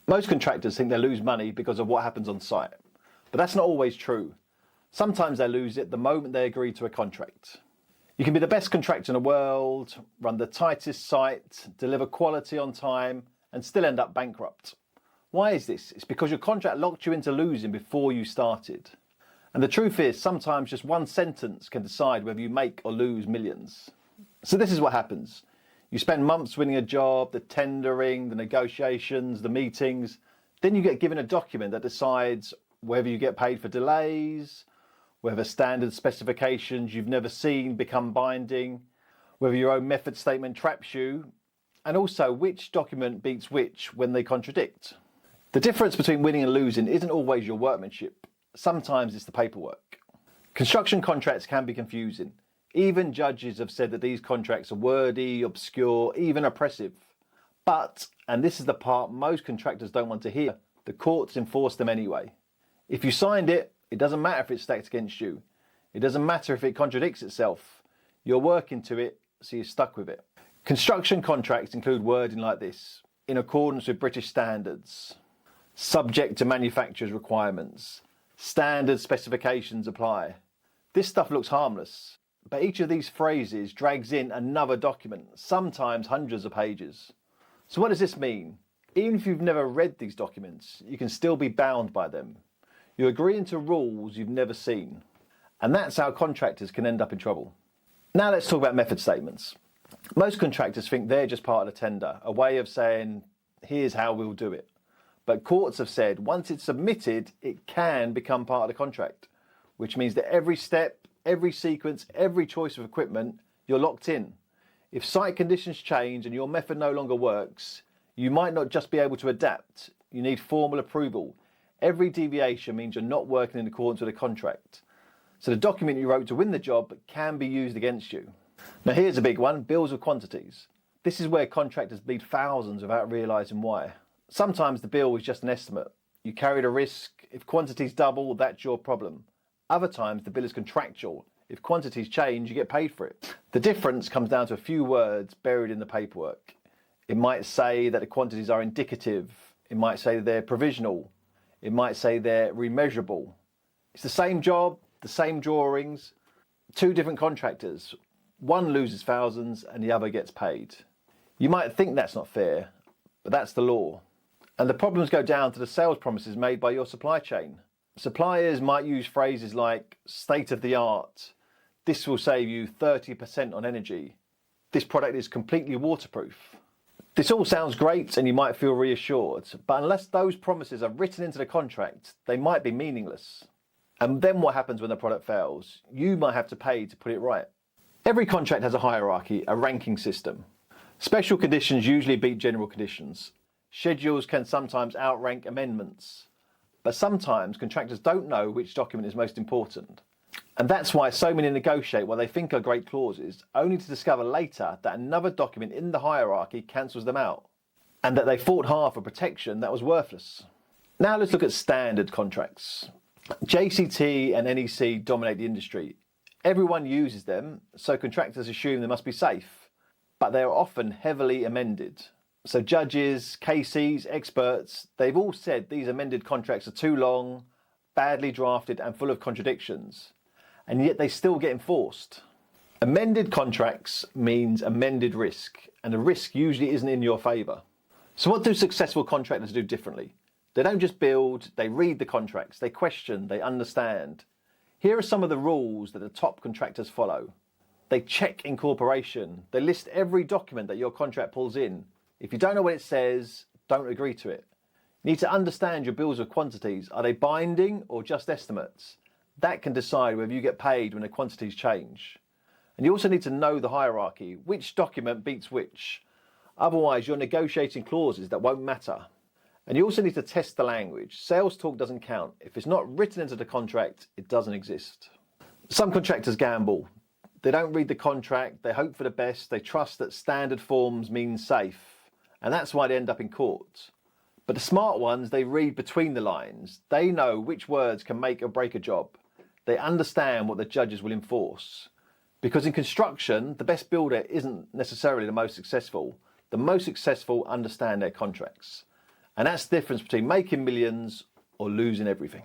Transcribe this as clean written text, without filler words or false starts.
Most contractors think they lose money because of what happens on site, but that's not always true. Sometimes they lose it the moment they agree to a contract. You can be the best contractor in the world, run the tightest site, deliver quality on time, and still end up bankrupt. Why is this? It's because your contract locked you into losing before you started. And the truth is, sometimes just one sentence can decide whether you make or lose millions. So this is what happens. You spend months winning a job, the tendering, the negotiations, the meetings. Then you get given a document that decides whether you get paid for delays, whether standard specifications you've never seen become binding, whether your own method statement traps you, and also which document beats which when they contradict. The difference between winning and losing isn't always your workmanship. Sometimes it's the paperwork. Construction contracts can be confusing. Even judges have said that these contracts are wordy, obscure, even oppressive. But, and this is the part most contractors don't want to hear, the courts enforce them anyway. If you signed it, it doesn't matter if it's stacked against you. It doesn't matter if it contradicts itself. You're working to it, so you're stuck with it. Construction contracts include wording like this: in accordance with British standards, subject to manufacturer's requirements, standard specifications apply. This stuff looks harmless, but each of these phrases drags in another document, sometimes hundreds of pages. So what does this mean? Even if you've never read these documents, you can still be bound by them. You're agreeing to rules you've never seen. And that's how contractors can end up in trouble. Now let's talk about method statements. Most contractors think they're just part of the tender, a way of saying, here's how we'll do it. But courts have said once it's submitted, it can become part of the contract, which means that every step, every sequence, every choice of equipment, you're locked in. If site conditions change and your method no longer works, you might not just be able to adapt. You need formal approval. Every deviation means you're not working in accordance with the contract. So the document you wrote to win the job can be used against you. Now here's a big one, bills of quantities. This is where contractors bleed thousands without realising why. Sometimes the bill is just an estimate. You carry the risk. If quantities double, that's your problem. Other times the bill is contractual. If quantities change, you get paid for it. The difference comes down to a few words buried in the paperwork. It might say that the quantities are indicative. It might say they're provisional. It might say they're remeasurable. It's the same job, the same drawings, two different contractors. One loses thousands and the other gets paid. You might think that's not fair, but that's the law. And the problems go down to the sales promises made by your supply chain. Suppliers might use phrases like state of the art, this will save you 30% on energy, this product is completely waterproof. This all sounds great and you might feel reassured, but unless those promises are written into the contract, they might be meaningless. And then what happens when the product fails? You might have to pay to put it right. Every contract has a hierarchy, a ranking system. Special conditions usually beat general conditions. Schedules can sometimes outrank amendments. But sometimes contractors don't know which document is most important. And that's why so many negotiate what they think are great clauses, only to discover later that another document in the hierarchy cancels them out, and that they fought hard for protection that was worthless. Now let's look at standard contracts. JCT and NEC dominate the industry. Everyone uses them, so contractors assume they must be safe, but they are often heavily amended. So judges, KCs, experts, they've all said these amended contracts are too long, badly drafted and full of contradictions, and yet they still get enforced. Amended contracts means amended risk, and the risk usually isn't in your favour. So what do successful contractors do differently? They don't just build, they read the contracts, they question, they understand. Here are some of the rules that the top contractors follow. They check incorporation, they list every document that your contract pulls in. If you don't know what it says, don't agree to it. You need to understand your bills of quantities. Are they binding or just estimates? That can decide whether you get paid when the quantities change. And you also need to know the hierarchy, which document beats which. Otherwise, you're negotiating clauses that won't matter. And you also need to test the language. Sales talk doesn't count. If it's not written into the contract, it doesn't exist. Some contractors gamble. They don't read the contract, they hope for the best, they trust that standard forms mean safe. And that's why they end up in court. But the smart ones, they read between the lines. They know which words can make or break a job. They understand what the judges will enforce. Because in construction, the best builder isn't necessarily the most successful. The most successful understand their contracts. And that's the difference between making millions or losing everything.